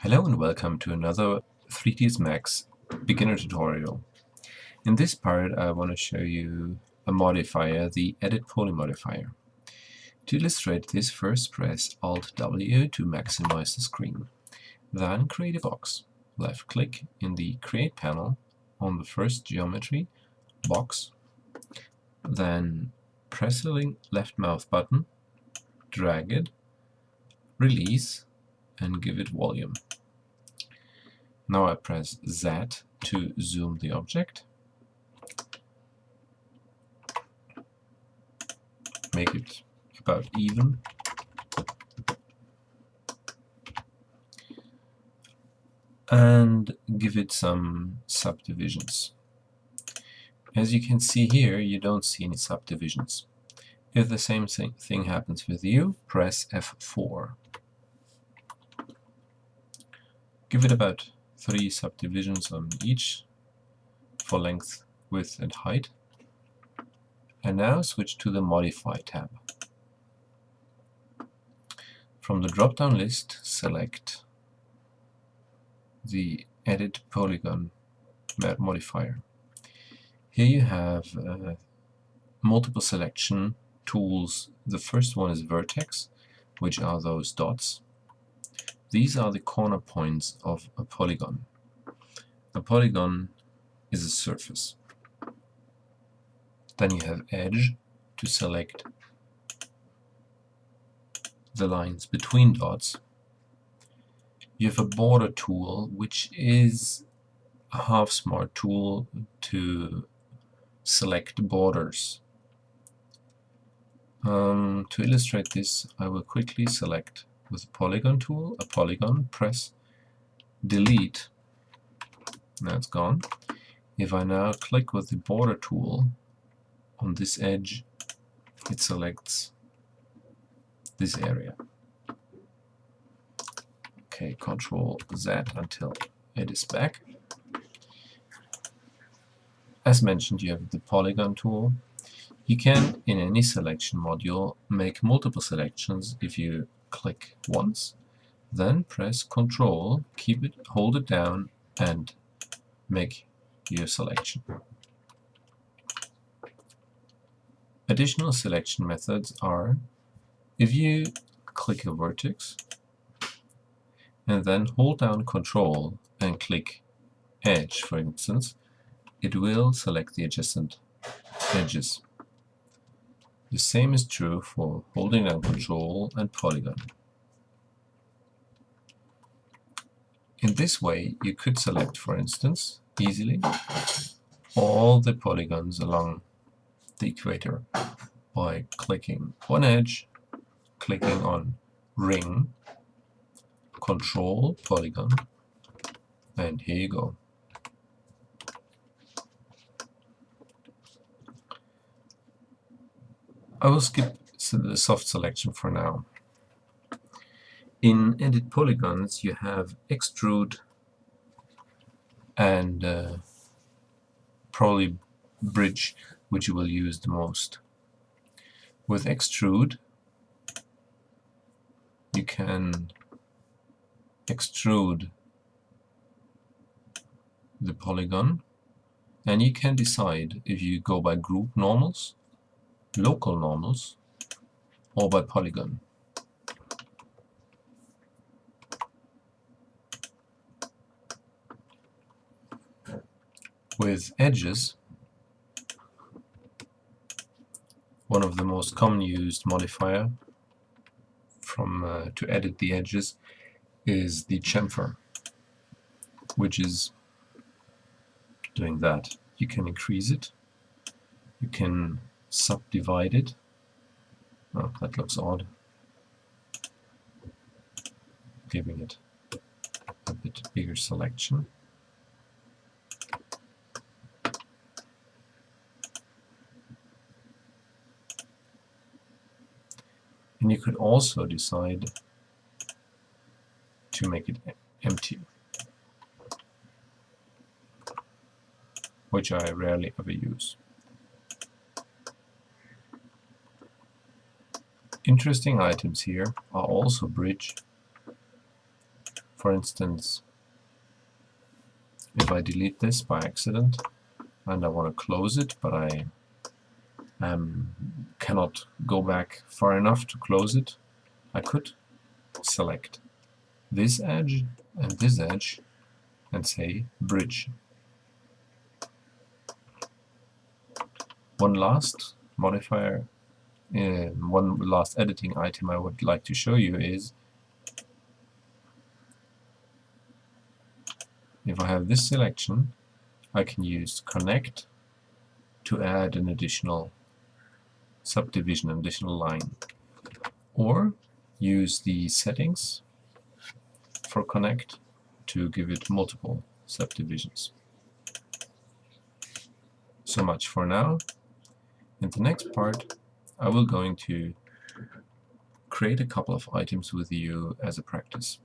Hello and welcome to another 3ds Max beginner tutorial. In this part I want to show you a modifier, the Edit Poly modifier. To illustrate this, first press Alt-W to maximize the screen. Then create a box. Left-click in the Create panel on the first geometry, Box. Then press the left mouse button, drag it, release, and give it volume. Now I press Z to zoom the object, make it about even, and give it some subdivisions. As you can see here, you don't see any subdivisions. If the same thing happens with you, press F4. Give it about 3 subdivisions on each for length, width, and height. And now switch to the Modify tab. From the drop-down list, select the Edit Polygon modifier. Here you have multiple selection tools. The first one is Vertex, which are those dots. These are the corner points of a polygon. A polygon is a surface. Then you have Edge to select the lines between dots. You have a Border tool, which is a half-smart tool to select borders. To illustrate this, I will quickly select with the Polygon tool a polygon, press Delete. Now it's gone. If I now click with the Border tool on this edge, it selects this area. Okay, Control Z until it is back. As mentioned, you have the Polygon tool. You can, in any selection module, make multiple selections if you click once, then press Control, hold it down, and make your selection. Additional selection methods are, if you click a vertex and then hold down Control and click Edge, for instance, it will select the adjacent edges. The same is true for holding down Control and Polygon. In this way, you could select, for instance, easily all the polygons along the equator by clicking on Edge, clicking on Ring, Control, Polygon, and here you go. I will skip the soft selection for now. In Edit Polygons, you have Extrude and probably Bridge, which you will use the most. With Extrude, you can extrude the polygon, and you can decide if you go by group normals, local normals, or by polygon. With edges, one of the most common used modifier to edit the edges is the chamfer, which is doing that. You can increase it, you can subdivide it. Oh, that looks odd. Giving it a bit bigger selection. And you could also decide to make it empty, which I rarely ever use. Interesting items here are also Bridge For instance, if I delete this by accident and I want to close it, but I cannot go back far enough to close it, I could select this edge and this edge and say bridge. One last modifier, one last editing item I would like to show you is, if I have this selection, I can use connect to add an additional subdivision, an additional line, or use the settings for connect to give it multiple subdivisions. So much for now. In the next part, I will going to create a couple of items with you as a practice.